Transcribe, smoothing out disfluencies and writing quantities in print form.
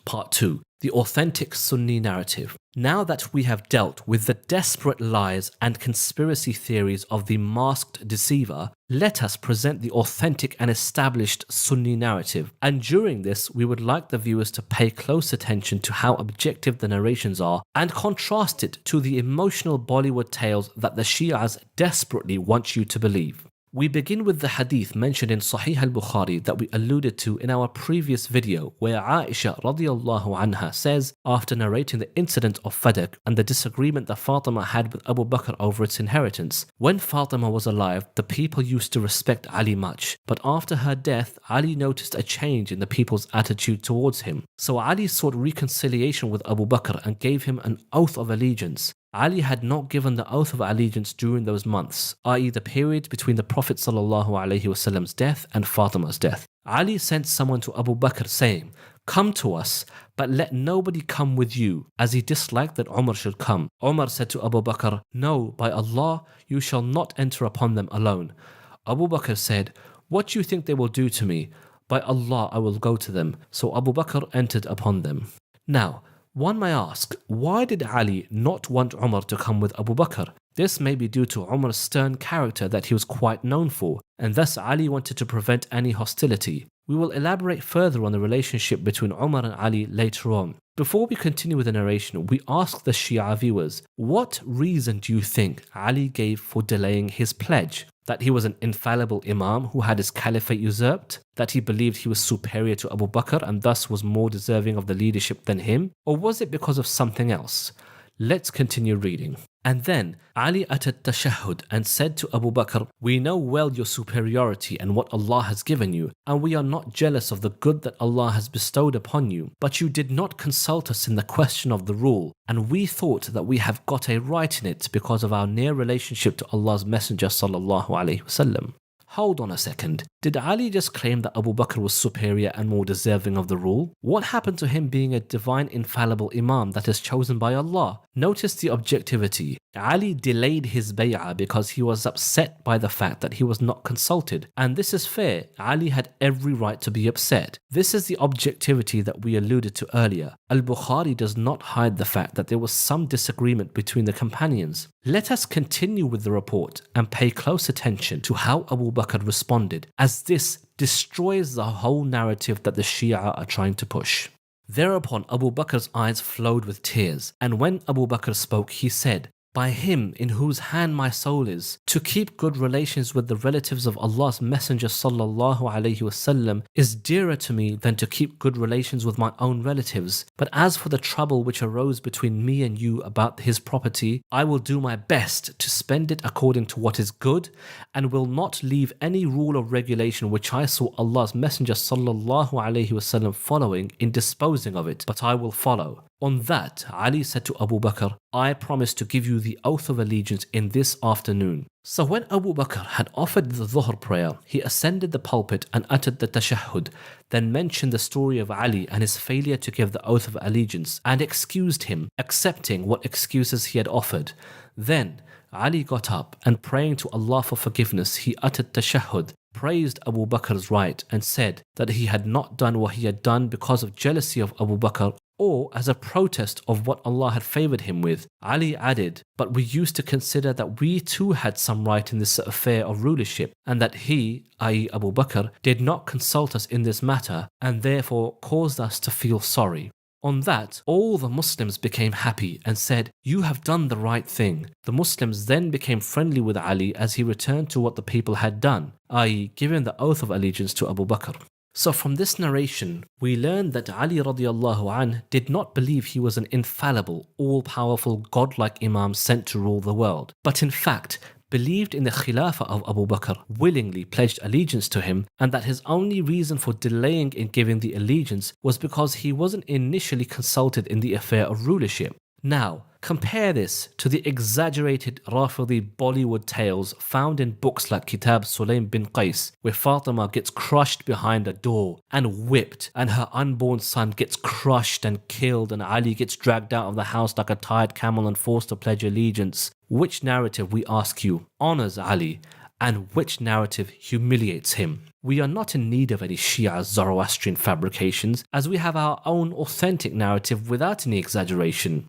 Part 2. The authentic Sunni narrative. Now that we have dealt with the desperate lies and conspiracy theories of the masked deceiver, let us present the authentic and established Sunni narrative. And during this, we would like the viewers to pay close attention to how objective the narrations are and contrast it to the emotional Bollywood tales that the Shias desperately want you to believe. We begin with the hadith mentioned in Sahih al-Bukhari that we alluded to in our previous video, where Aisha radiyallahu anha says, after narrating the incident of Fadak and the disagreement that Fatimah had with Abu Bakr over its inheritance, when Fatimah was alive, the people used to respect Ali much, but after her death, Ali noticed a change in the people's attitude towards him. So Ali sought reconciliation with Abu Bakr and gave him an oath of allegiance. Ali had not given the oath of allegiance during those months, i.e. the period between the Prophet ﷺ's death and Fatima's death. Ali sent someone to Abu Bakr saying, "Come to us, but let nobody come with you," as he disliked that Omar should come. Omar said to Abu Bakr, "No, by Allah, you shall not enter upon them alone." Abu Bakr said, "What do you think they will do to me? By Allah, I will go to them." So Abu Bakr entered upon them. Now, one may ask, why did Ali not want Umar to come with Abu Bakr? This may be due to Umar's stern character that he was quite known for, and thus Ali wanted to prevent any hostility. We will elaborate further on the relationship between Umar and Ali later on. Before we continue with the narration, we ask the Shia viewers, what reason do you think Ali gave for delaying his pledge? That he was an infallible imam who had his caliphate usurped? That he believed he was superior to Abu Bakr and thus was more deserving of the leadership than him? Or was it because of something else? Let's continue reading. And then Ali uttered tashahhud and said to Abu Bakr, "We know well your superiority and what Allah has given you, and we are not jealous of the good that Allah has bestowed upon you. But you did not consult us in the question of the rule, and we thought that we have got a right in it because of our near relationship to Allah's Messenger sallallahu alaihi wasallam." Hold on a second. Did Ali just claim that Abu Bakr was superior and more deserving of the rule? What happened to him being a divine infallible imam that is chosen by Allah? Notice the objectivity. Ali delayed his bay'ah because he was upset by the fact that he was not consulted. And this is fair. Ali had every right to be upset. This is the objectivity that we alluded to earlier. Al-Bukhari does not hide the fact that there was some disagreement between the companions. Let us continue with the report and pay close attention to how Abu Bakr responded, as this destroys the whole narrative that the Shia are trying to push. Thereupon Abu Bakr's eyes flowed with tears, and when Abu Bakr spoke, he said, "By him in whose hand my soul is, to keep good relations with the relatives of Allah's Messenger sallallahu alaihi wasallam is dearer to me than to keep good relations with my own relatives. But as for the trouble which arose between me and you about his property, I will do my best to spend it according to what is good, and will not leave any rule or regulation which I saw Allah's Messenger sallallahu alaihi wasallam following in disposing of it, but I will follow." On that, Ali said to Abu Bakr, "I promise to give you the oath of allegiance in this afternoon." So when Abu Bakr had offered the Dhuhr prayer, he ascended the pulpit and uttered the tashahhud, then mentioned the story of Ali and his failure to give the oath of allegiance, and excused him, accepting what excuses he had offered. Then Ali got up and, praying to Allah for forgiveness, he uttered tashahhud, praised Abu Bakr's right, and said that he had not done what he had done because of jealousy of Abu Bakr or as a protest of what Allah had favored him with. Ali added, "But we used to consider that we too had some right in this affair of rulership, and that he, i.e. Abu Bakr, did not consult us in this matter, and therefore caused us to feel sorry." On that, all the Muslims became happy and said, "You have done the right thing." The Muslims then became friendly with Ali as he returned to what the people had done, i.e. giving the oath of allegiance to Abu Bakr. So from this narration, we learn that Ali radiallahu anh did not believe he was an infallible, all-powerful, godlike imam sent to rule the world, but in fact believed in the Khilafah of Abu Bakr, willingly pledged allegiance to him, and that his only reason for delaying in giving the allegiance was because he wasn't initially consulted in the affair of rulership. Now, compare this to the exaggerated Rafidi Bollywood tales found in books like Kitab Sulaym bin Qays, where Fatimah gets crushed behind a door and whipped, and her unborn son gets crushed and killed, and Ali gets dragged out of the house like a tired camel and forced to pledge allegiance. Which narrative, we ask you, honors Ali and which narrative humiliates him. We are not in need of any Shia Zoroastrian fabrications, as we have our own authentic narrative without any exaggeration.